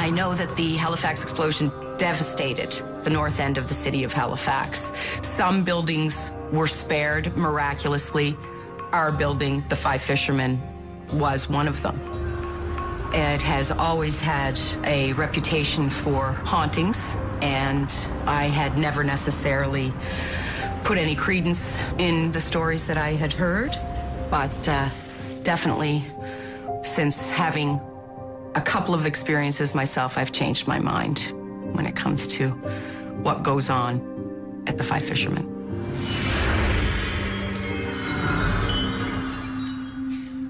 I know that the Halifax explosion devastated the north end of the city of Halifax. Some buildings were spared miraculously. Our building, the Five Fishermen, was one of them. It has always had a reputation for hauntings, and I had never necessarily put any credence in the stories that I had heard, but definitely since having a couple of experiences myself, I've changed my mind when it comes to what goes on at the Five Fishermen.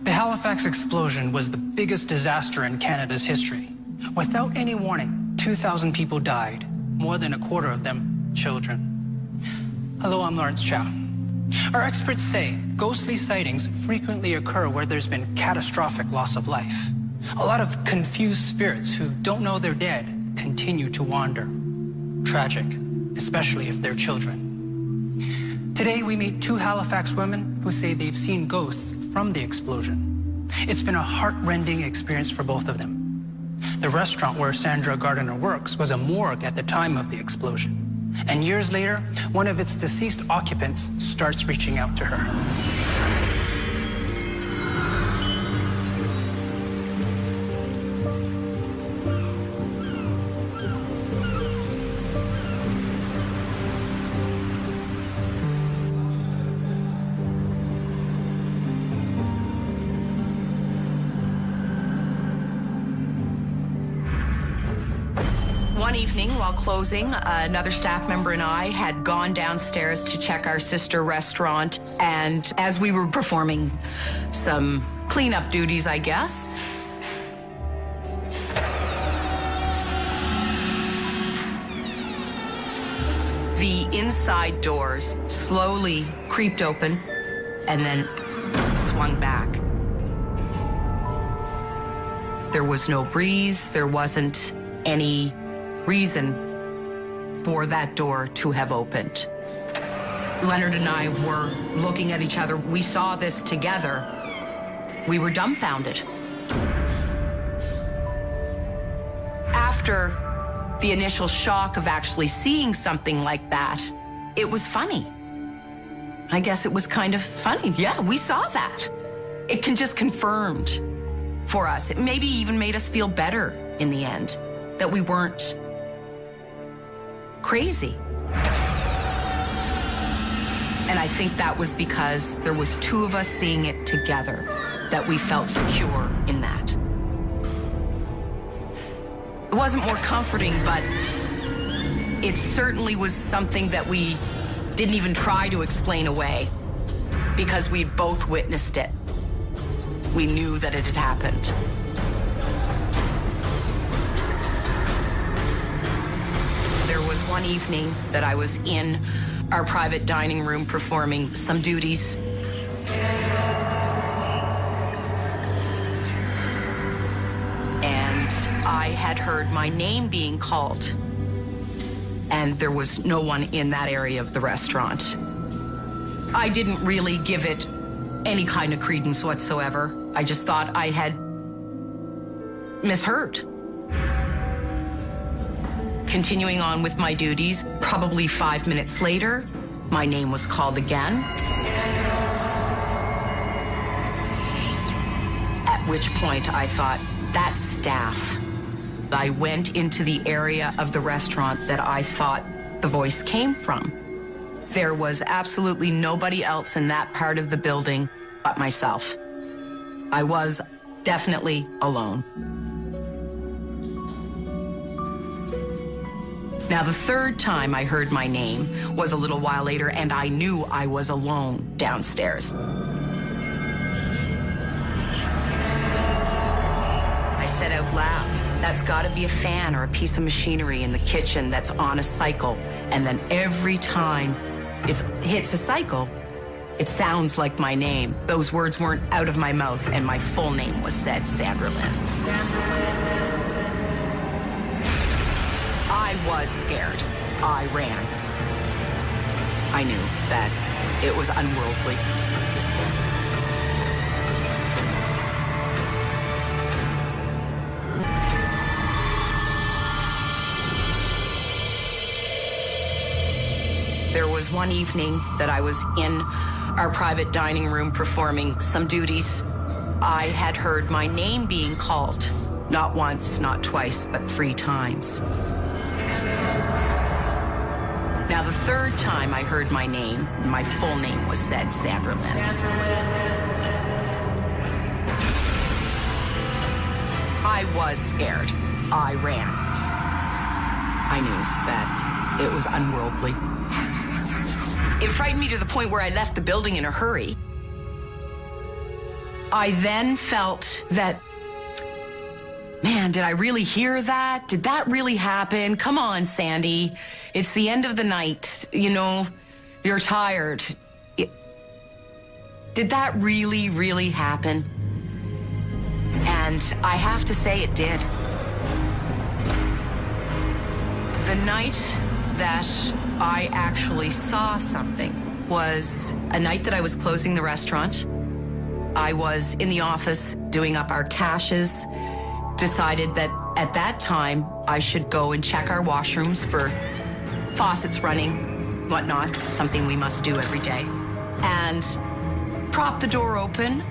The Halifax explosion was the biggest disaster in Canada's history. Without any warning, 2,000 people died, more than a quarter of them children. Hello, I'm Lawrence Chow. Our experts say ghostly sightings frequently occur where there's been catastrophic loss of life. A lot of confused spirits who don't know they're dead continue to wander. Tragic, especially if they're children. Today, we meet two Halifax women who say they've seen ghosts from the explosion. It's been a heart-rending experience for both of them. The restaurant where Sandra Gardiner works was a morgue at the time of the explosion. And years later, one of its deceased occupants starts reaching out to her. One evening, while closing, another staff member and I had gone downstairs to check our sister restaurant, and as we were performing some cleanup duties, I guess, the inside doors slowly creeped open and then swung back. There was no breeze, there wasn't any reason for that door to have opened. Leonard and I were looking at each other. We saw this together. We were dumbfounded. After the initial shock of actually seeing something like that, it was funny. I guess it was kind of funny. Yeah, we saw that. It can just confirmed for us. It maybe even made us feel better in the end, that we weren't crazy. And I think that was because there was two of us seeing it together, that we felt secure in that. It wasn't more comforting, but it certainly was something that we didn't even try to explain away, because we both witnessed it. We knew that it had happened. There was one evening that I was in our private dining room performing some duties. And I had heard my name being called. And there was no one in that area of the restaurant. I didn't really give it any kind of credence whatsoever. I just thought I had misheard. Continuing on with my duties, probably 5 minutes later, my name was called again. At which point I thought, that's staff. I went into the area of the restaurant that I thought the voice came from. There was absolutely nobody else in that part of the building but myself. I was definitely alone. Now, the third time I heard my name was a little while later, and I knew I was alone downstairs. I said out loud, that's gotta be a fan or a piece of machinery in the kitchen that's on a cycle. And then every time it hits a cycle, it sounds like my name. Those words weren't out of my mouth, and my full name was said, Sandra Lynn. I was scared. I ran. I knew that it was unworldly. was one evening that I was in our private dining room performing some duties. I had heard my name being called, not once, not twice, but 3 times. Now, the 3rd time I heard my name, my full name was said, Sandra Lynn. I was scared. I ran. I knew that it was unworldly. It frightened me to the point where I left the building in a hurry. I then felt that, man, did I really hear that? Did that really happen? Come on, Sandy. It's the end of the night. You know, you're tired. Did that really, really happen? And I have to say it did. The night that I actually saw something was a night that I was closing the restaurant. I was in the office doing up our caches, decided that at that time I should go and check our washrooms for faucets running, whatnot, something we must do every day. And propped the door open,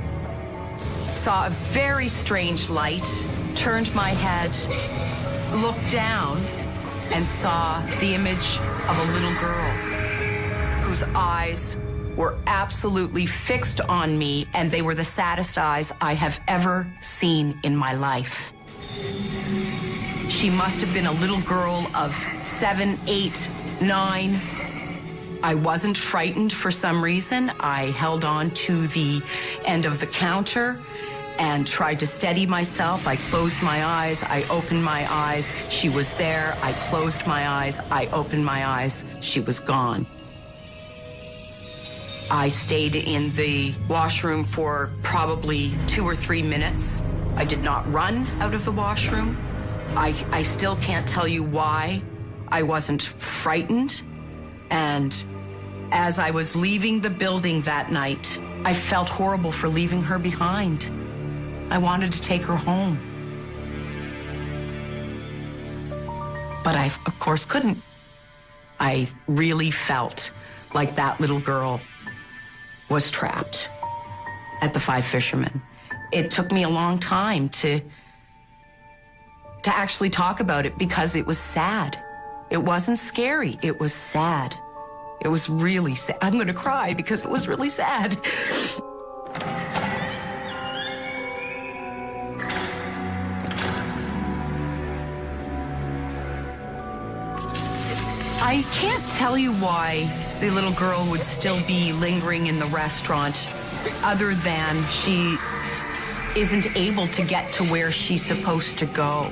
saw a very strange light, turned my head, looked down, and saw the image of a little girl whose eyes were absolutely fixed on me, and they were the saddest eyes I have ever seen in my life. She must have been a little girl of 7, 8, 9. I wasn't frightened for some reason. I held on to the end of the counter and tried to steady myself. I closed my eyes, I opened my eyes, she was there. I closed my eyes, I opened my eyes, she was gone. I stayed in the washroom for probably 2 or 3 minutes. I did not run out of the washroom. I still can't tell you why I wasn't frightened. And as I was leaving the building that night, I felt horrible for leaving her behind. I wanted to take her home. But I, of course, couldn't. I really felt like that little girl was trapped at the Five Fishermen. It took me a long time to actually talk about it because it was sad. It wasn't scary, it was sad. It was really sad. I'm gonna cry because it was really sad. I can't tell you why the little girl would still be lingering in the restaurant other than she isn't able to get to where she's supposed to go.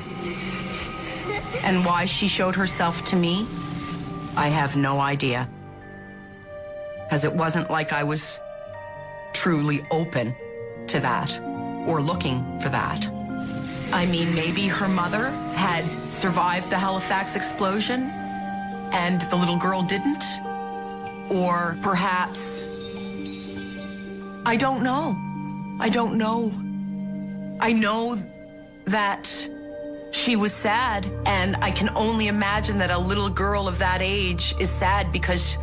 And why she showed herself to me, I have no idea. Because it wasn't like I was truly open to that or looking for that. I mean, maybe her mother had survived the Halifax explosion and the little girl didn't. Or perhaps, I don't know. I don't know. I know that she was sad, and I can only imagine that a little girl of that age is sad because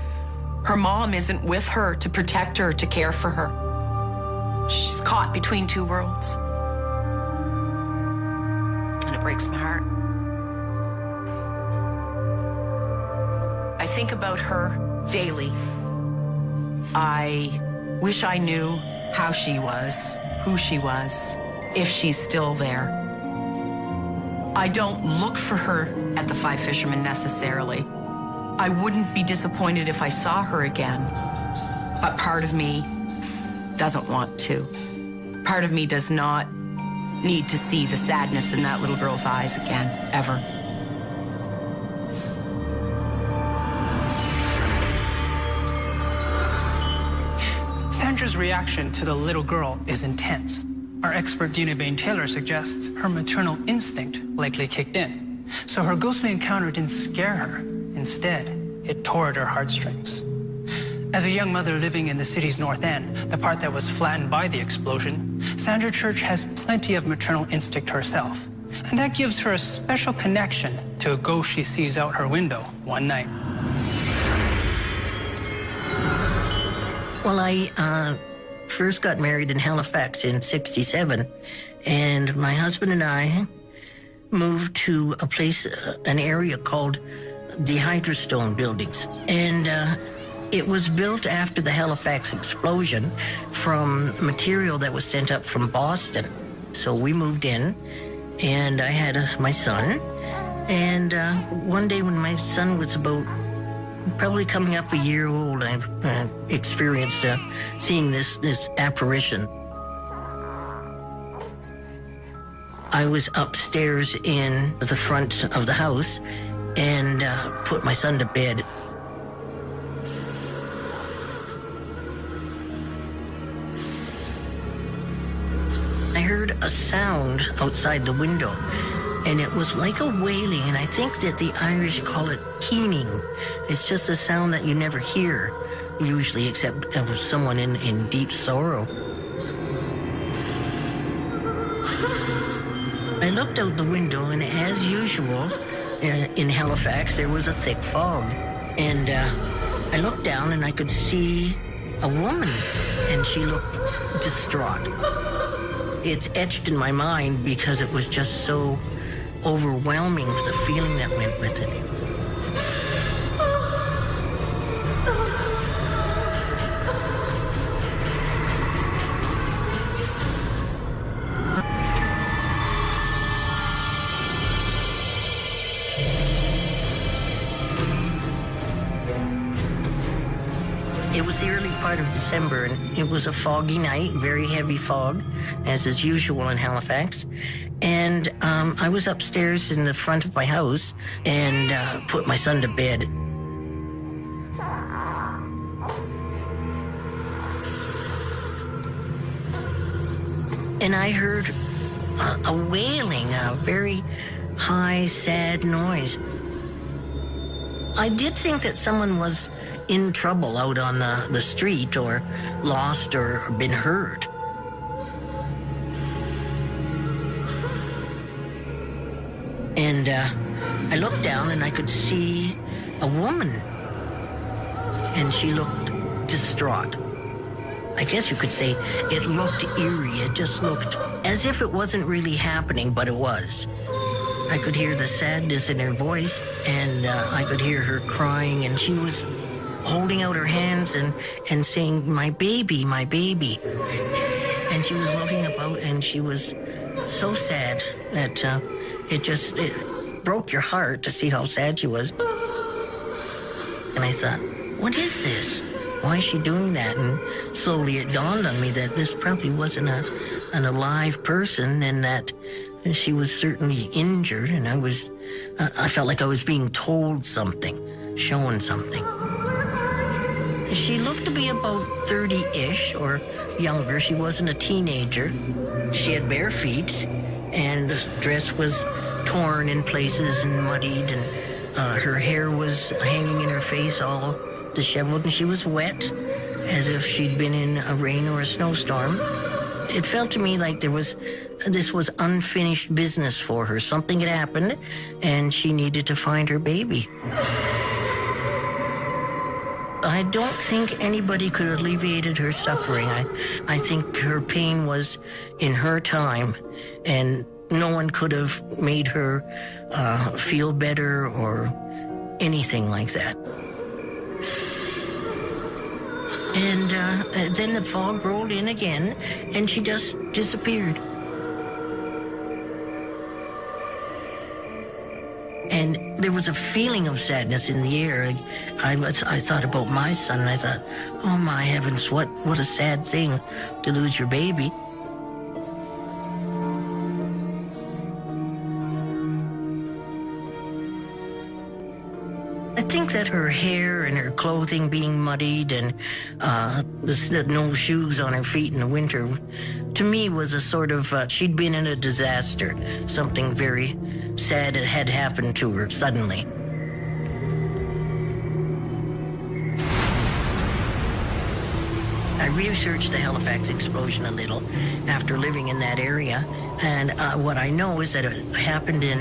her mom isn't with her to protect her, to care for her. She's caught between 2 worlds. And it breaks my heart. I think about her daily. I wish I knew how she was, who she was, if she's still there. I don't look for her at the Five Fishermen necessarily. I wouldn't be disappointed if I saw her again. But part of me doesn't want to. Part of me does not need to see the sadness in that little girl's eyes again, ever. Sandra's reaction to the little girl is intense. Our expert Dina Bain-Taylor suggests her maternal instinct likely kicked in. So her ghostly encounter didn't scare her. Instead, it tore at her heartstrings. As a young mother living in the city's North End, the part that was flattened by the explosion, Sandra Church has plenty of maternal instinct herself. And that gives her a special connection to a ghost she sees out her window one night. Well, I first got married in Halifax in '67, and my husband and I moved to a place, an area called the Hydrostone Buildings. And it was built after the Halifax explosion from material that was sent up from Boston. So we moved in, and I had my son. And one day when my son was about probably coming up a year old, I experienced seeing this apparition. I was upstairs in the front of the house and put my son to bed. I heard a sound outside the window, and it was like a wailing, and I think that the Irish call it keening. It's just a sound that you never hear, usually, except of someone in deep sorrow. I looked out the window, and as usual, in Halifax, there was a thick fog. And I looked down, and I could see a woman, and she looked distraught. It's etched in my mind because it was just so overwhelming with the feeling that went with it. It was the early part of December, and it was a foggy night, very heavy fog, as is usual in Halifax. And I was upstairs in the front of my house and put my son to bed. And I heard a wailing, a very high, sad noise. I did think that someone was in trouble out on the street, or lost or been hurt. And I looked down, and I could see a woman, and she looked distraught. I guess you could say it looked eerie. It just looked as if it wasn't really happening, but it was. I could hear the sadness in her voice, and I could hear her crying, and she was holding out her hands and saying, "My baby, my baby." And she was looking about, and she was so sad that it broke your heart to see how sad she was. And I thought, what is this? Why is she doing that? And slowly it dawned on me that this probably wasn't an alive person, and that she was certainly injured, and I felt like I was being told something, shown something. She looked to be about 30-ish or younger. She wasn't a teenager. She had bare feet, and the dress was torn in places and muddied, and her hair was hanging in her face all disheveled, and she was wet, as if she'd been in a rain or a snowstorm. It felt to me like this was unfinished business for her. Something had happened, and she needed to find her baby. I don't think anybody could have alleviated her suffering. I think her pain was in her time, and no one could have made her feel better or anything like that. And then the fog rolled in again, and she just disappeared. And there was a feeling of sadness in the air. I thought about my son, and I thought, oh my heavens, what a sad thing to lose your baby. I think that her hair and her clothing being muddied, and no shoes on her feet in the winter, to me was a sort of, she'd been in a disaster. Something very sad had happened to her suddenly. I researched the Halifax explosion a little after living in that area, and what I know is that it happened in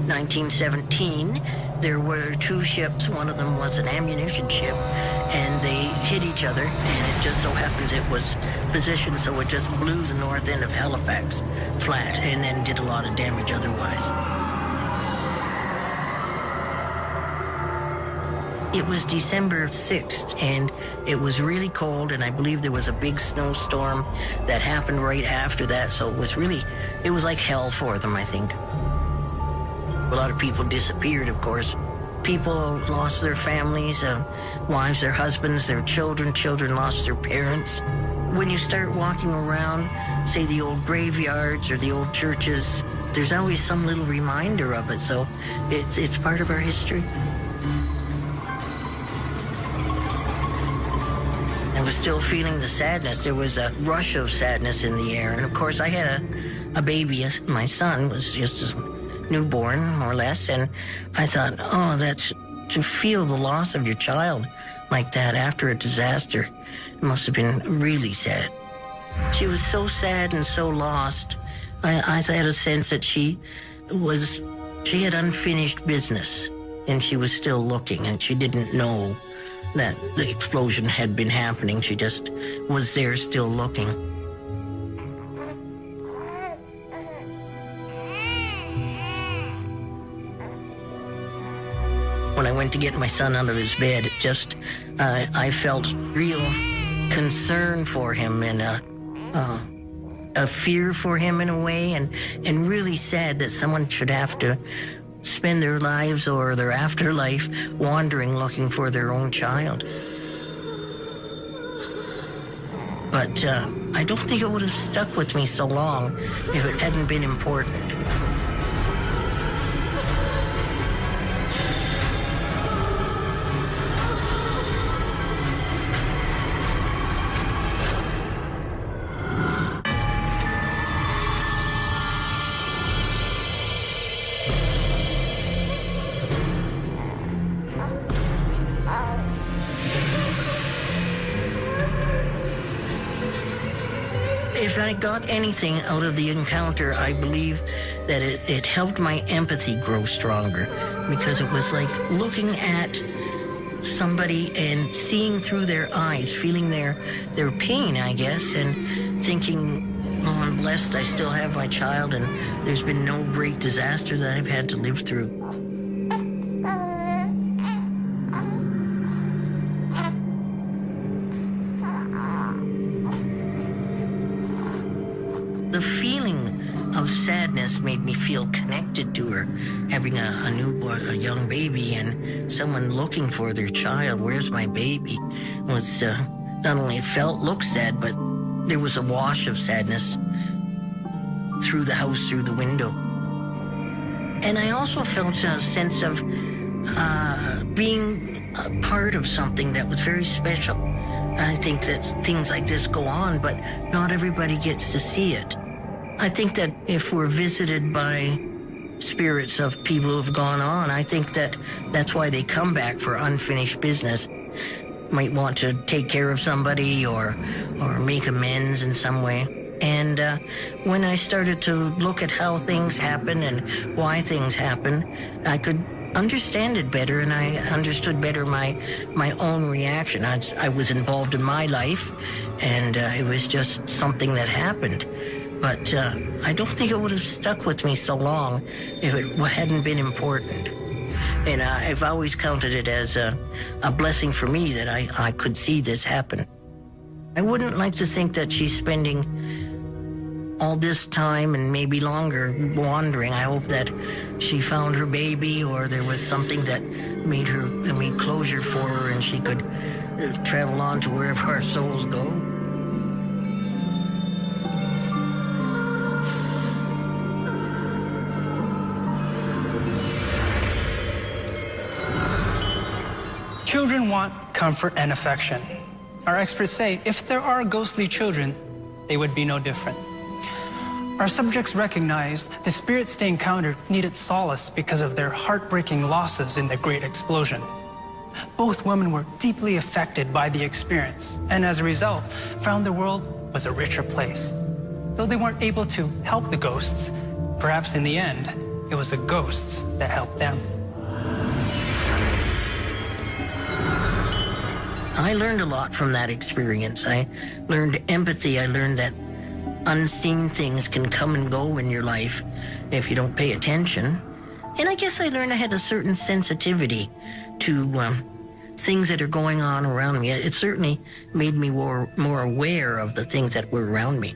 1917. There were two ships. One of them was an ammunition ship, and they hit each other, and it just so happens it was positioned so it just blew the north end of Halifax flat and then did a lot of damage otherwise. It was December 6th, and it was really cold, and I believe there was a big snowstorm that happened right after that, so it was like hell for them, I think. A lot of people disappeared, of course. People lost their families, wives, their husbands, their children. Children lost their parents. When you start walking around, say, the old graveyards or the old churches, there's always some little reminder of it, so it's part of our history. I was still feeling the sadness. There was a rush of sadness in the air. And of course, I had a baby. My son was just a newborn, more or less. And I thought, oh, that's to feel the loss of your child like that after a disaster. It must have been really sad. She was so sad and so lost. I had a sense that she had unfinished business, and she was still looking, and she didn't know that the explosion had been happening. She just was there still looking. When I went to get my son out of his bed, I felt real concern for him and a fear for him in a way, and really sad that someone should have to spend their lives or their afterlife wandering looking for their own child. But I don't think it would have stuck with me so long if it hadn't been important. If I got anything out of the encounter, I believe that it helped my empathy grow stronger, because it was like looking at somebody and seeing through their eyes, feeling their pain, I guess, and thinking, oh, I'm blessed I still have my child, and there's been no great disaster that I've had to live through. The feeling of sadness made me feel connected to her, having a newborn, a young baby, and someone looking for their child. Where's my baby? Was not only looked sad, but there was a wash of sadness through the house, through the window. And I also felt a sense of being a part of something that was very special. I think that things like this go on, but not everybody gets to see it. I think that if we're visited by spirits of people who have gone on, I think that that's why they come back for unfinished business. Might want to take care of somebody or make amends in some way. And when I started to look at how things happen and why things happen, I could understand it better, and I understood better my own reaction. I was involved in my life, and it was just something that happened. But I don't think it would have stuck with me so long if it hadn't been important. And I've always counted it as a blessing for me that I could see this happen. I wouldn't like to think that she's spending all this time and maybe longer wandering. I hope that she found her baby, or there was something that made closure for her, and she could travel on to wherever our souls go. Children want comfort and affection. Our experts say if there are ghostly children, they would be no different. Our subjects recognized the spirits they encountered needed solace because of their heartbreaking losses in the Great Explosion. Both women were deeply affected by the experience, and as a result, found the world was a richer place. Though they weren't able to help the ghosts, perhaps in the end, it was the ghosts that helped them. I learned a lot from that experience. I learned empathy. I learned that unseen things can come and go in your life if you don't pay attention. And I guess I learned I had a certain sensitivity to things that are going on around me. It certainly made me more aware of the things that were around me.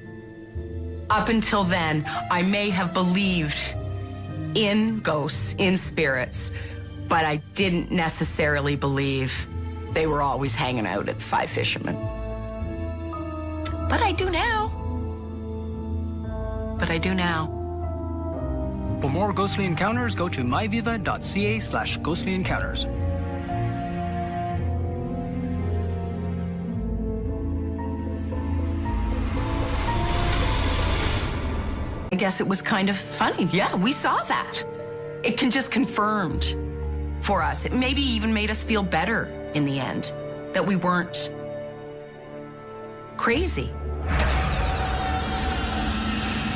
Up until then, I may have believed in ghosts, in spirits, but I didn't necessarily believe they were always hanging out at the Five Fishermen. But I do now. For more ghostly encounters, go to myviva.ca/ghostly-encounters. I guess it was kind of funny. Yeah, we saw that. It just confirmed for us. It maybe even made us feel better in the end, that we weren't crazy.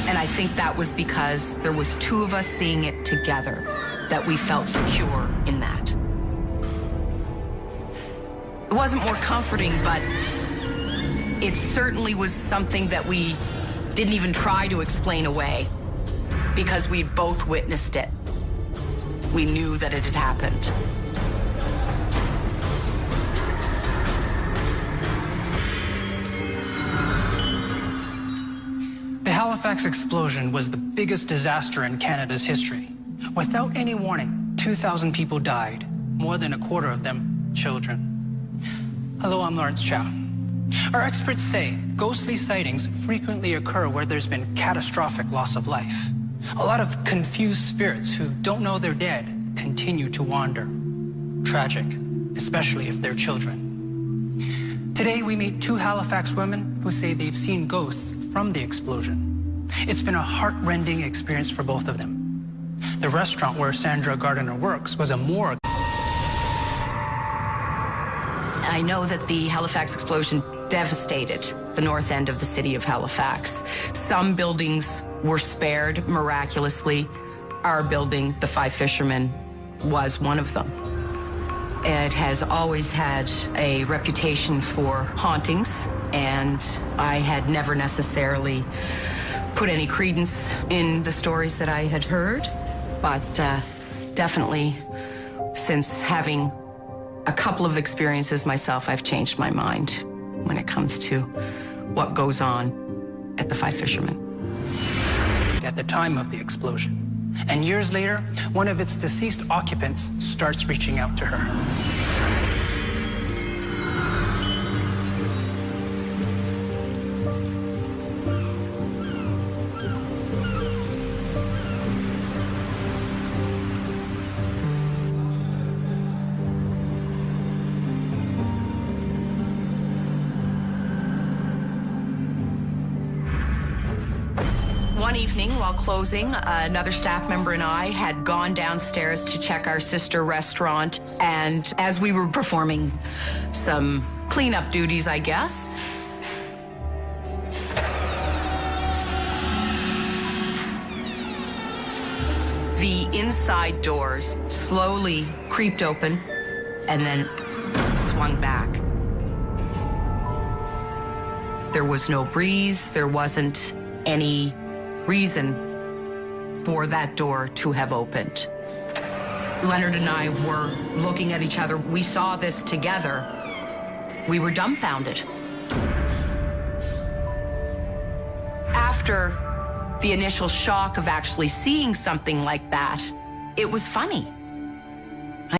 And I think that was because there was two of us seeing it together, that we felt secure in that. It wasn't more comforting, but it certainly was something that we didn't even try to explain away, because we both witnessed it. We knew that it had happened. The Halifax explosion was the biggest disaster in Canada's history. Without any warning, 2,000 people died, more than a quarter of them children. Hello, I'm Lawrence Chow. Our experts say ghostly sightings frequently occur where there's been catastrophic loss of life. A lot of confused spirits who don't know they're dead continue to wander. Tragic, especially if they're children. Today, we meet two Halifax women who say they've seen ghosts from the explosion. It's been a heart-rending experience for both of them. The restaurant where Sandra Gardiner works was a morgue. I know that the Halifax explosion devastated the north end of the city of Halifax. Some buildings were spared miraculously. Our building, the Five Fishermen, was one of them. It has always had a reputation for hauntings, and I had never necessarily put any credence in the stories that I had heard, but definitely since having a couple of experiences myself, I've changed my mind when it comes to what goes on at the Five Fishermen. At the time of the explosion. And years later, one of its deceased occupants starts reaching out to her. One evening while closing, another staff member and I had gone downstairs to check our sister restaurant, and as we were performing some cleanup duties, I guess, the inside doors slowly creeped open and then swung back. There was no breeze, there wasn't any reason for that door to have opened. Leonard and I were looking at each other. We saw this together. We were dumbfounded. After the initial shock of actually seeing something like that, it was funny.